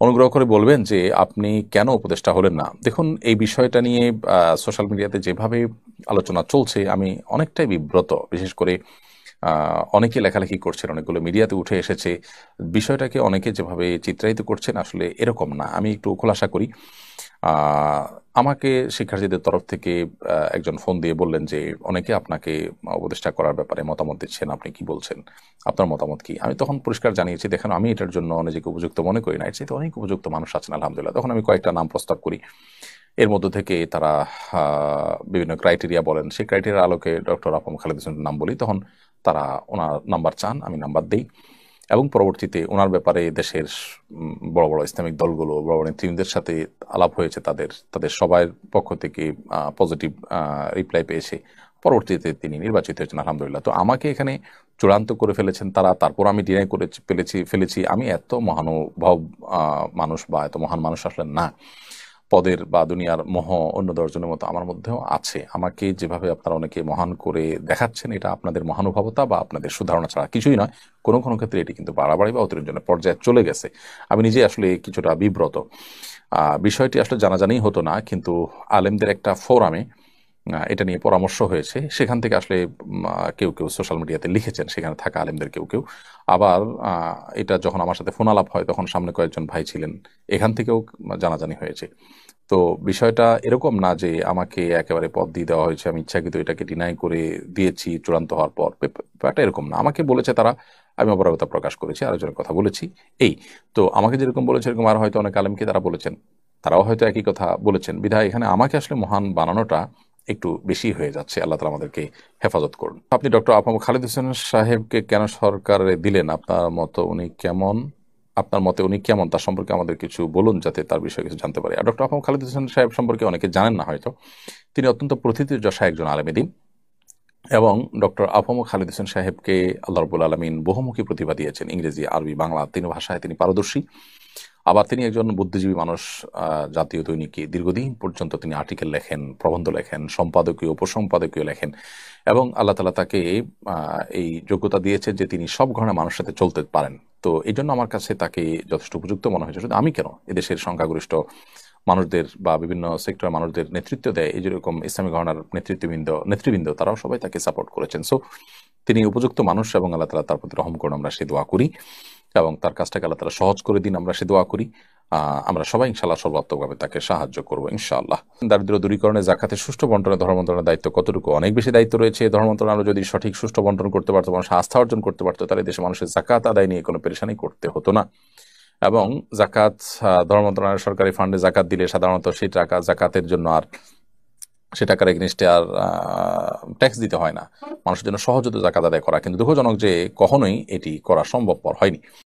অনুগ্রহ করে বলবেন যে আপনি কেন উপদেষ্টা হলেন না। দেখুন, এই বিষয়টা নিয়ে সোশ্যাল মিডিয়াতে যেভাবে আলোচনা চলছে আমি অনেকটাই বিব্রত। বিশেষ করে অনেকে লেখালেখি করছেন, অনেকগুলো মিডিয়াতে উঠে এসেছে। বিষয়টাকে অনেকে যেভাবে চিত্রায়িত করছেন আসলে এরকম না। আমি একটু খোলাসা করি। আহ, আমাকে শিক্ষার্থীদের তরফ থেকে একজন ফোন দিয়ে বললেন যে অনেকে আপনাকে উপদেষ্টা করার ব্যাপারে মতামত দিচ্ছেন, আপনি কি বলছেন, আপনার মতামত কি। আমি তখন পরিষ্কার জানিয়েছি, দেখেন আমি এটার জন্য নিজেকে উপযুক্ত মনে করি না, এর চাইতে অনেক উপযুক্ত মানুষ আছেন আলহামদুলিল্লাহ। তখন আমি কয়েকটা নাম প্রস্তাব করি। এর মধ্য থেকে তারা বিভিন্ন ক্রাইটেরিয়া বলেন, সেই ক্রাইটেরিয়ার আলোকে ডক্টর আফম খালেদ হোসেনের নাম বলি। তখন তারা ওনার নাম্বার চান, আমি নাম্বার দেই। এবং পরবর্তীতে ওনার ব্যাপারে দেশের বড় বড় ইসলামিক দলগুলো, বড় বড় নেতৃবৃন্দের সাথে আলাপ হয়েছে, তাদের তাদের সবার পক্ষ থেকে পজিটিভ রিপ্লাই পেয়েছে। পরবর্তীতে তিনি নির্বাচিত হয়েছেন আলহামদুলিল্লাহ। তো আমাকে এখানে চূড়ান্ত করে ফেলেছেন তারা, তারপর আমি ডিনাই করে ফেলেছি আমি এত মহানুভব মানুষ বা এত মহান মানুষ আসলে না। পদের বা দুনিয়ার মোহ অন্য দশজনের মতো আমার মধ্যেও আছে। আমাকে যেভাবে আপনারা অনেকে মহান করে দেখাচ্ছেন, এটা আপনাদের মহানুভবতা বা আপনাদের সুধারণা ছাড়া কিছুই নয়। কোনো কোনো ক্ষেত্রে এটি কিন্তু বাড়াবাড়ি বা অতিরঞ্জনের পর্যায়ে চলে গেছে। আমি নিজে আসলে কিছুটা বিব্রত। বিষয়টি আসলে জানাজানি হতো না, কিন্তু আলেমদের একটা ফোরামে এটা নিয়ে পরামর্শ হয়েছে। সেখান থেকে আসলে কেউ কেউ সোশ্যাল মিডিয়াতে লিখেছেন, সেখানে থাকা আলেমদের কেউ কেউ। আবার এটা যখন আমার সাথে ফোন আলাপ হয় তখন সামনে কয়েকজন ভাই ছিলেন, এখান থেকেও জানাজানি হয়েছে। তো বিষয়টা এরকম না যে আমাকে একেবারে পদ দিয়ে দেওয়া হয়েছে, আমি ইচ্ছাকৃত এটাকে ডিনাই করে দিয়েছি চূড়ান্ত হওয়ার পর। ব্যাপারটা এরকম না। আমাকে বলেছে তারা, আমি অপারগতা প্রকাশ করেছি, আরেকজনের কথা বলেছি। এই তো আমাকে যেরকম বলেছে এরকম আর হয়তো অনেক আলেমকে তারা বলেছেন, তারাও হয়তো একই কথা বলেছেন। বিধায় এখানে আমাকে আসলে মহান বানানোটা একটু বেশি হয়ে যাচ্ছে। আল্লাহ তালা আমাদেরকে হেফাজত করুন। আপনি ডক্টর আফম খালেদ হোসেন সাহেবকে কেন সরকারে দিলেন? আপনার মতে উনি কেমন তার সম্পর্কে আমাদের কিছু বলুন, যাতে তার বিষয়ে কিছু জানতে পারি। আর ডক্টর আফম খালেদ হোসেন সাহেব সম্পর্কে অনেকে জানেন না হয়তো। তিনি অত্যন্ত প্রথিতযশা একজন আলেমে দ্বীন। এবং ডক্টর আফম খালেদ হোসেন সাহেবকে আল্লাহ রবুল আলমিন বহুমুখী প্রতিভা দিয়েছেন। ইংরেজি, আরবি, বাংলা তিন ভাষায় তিনি পারদর্শী। আবার তিনি একজন বুদ্ধিজীবী মানুষ। জাতীয় দৈনিকে দীর্ঘদিন পর্যন্ত তিনি আর্টিকেল লেখেন, প্রবন্ধ লেখেন, সম্পাদকীয় উপসম্পাদকীয় লেখেন। এবং আল্লাহ তালা তাকে এই যোগ্যতা দিয়েছে যে তিনি সব ধরনের মানুষের সাথে চলতে পারেন। তো এই জন্য আমার কাছে তাকে যথেষ্ট উপযুক্ত মনে হয়েছে। শুধু আমি কেন, এদেশের সংখ্যাগরিষ্ঠ মানুষদের বা বিভিন্ন সেক্টরের মানুষদের নেতৃত্ব দেয় এই যেরকম ইসলামী ঘরানার নেতৃবৃন্দ তারাও সবাই তাকে সাপোর্ট করেছেন। সো তিনি উপযুক্ত মানুষ এবং আল্লাহ তালা তার প্রতি রহম করুন, আমরা সে দোয়া করি। এবং তার কাজটাকে আল্লাহ তালা সহজ করে দিন, আমরা সে দোয়া করি। আমরা সবাই ইনশাআল্লাহ সর্বাত্মকভাবে তাকে সাহায্য করবো ইনশাআল্লাহ। দারিদ্র দূরীকরণে জাকাতের সুষ্ঠু বন্টনে ধর্ম মন্ত্রণালয়ের দায়িত্ব কতটুকু? অনেক বেশি দায়িত্ব রয়েছে। ধর্ম মন্ত্রণালয় যদি সঠিক সুষ্ঠু বন্টন করতে পারতো, মানুষ আস্থা অর্জন করতে পারতো, তাহলে দেশে মানুষের জাকাত আদায় নিয়ে কোনো পেরেশানি করতে হতো না। এবং জাকাত, ধর্ম মন্ত্রণালয়ের সরকারি ফান্ডে জাকাত দিলে সাধারণত সেই টাকা জাকাতের জন্য আর সে টাকার এগেনস্টে আর ট্যাক্স দিতে হয় না। মানুষের জন্য সহজ হতো জাকাত আদায় করা, কিন্তু দুঃখজনক যে কখনোই এটি করা সম্ভবপর হয়নি।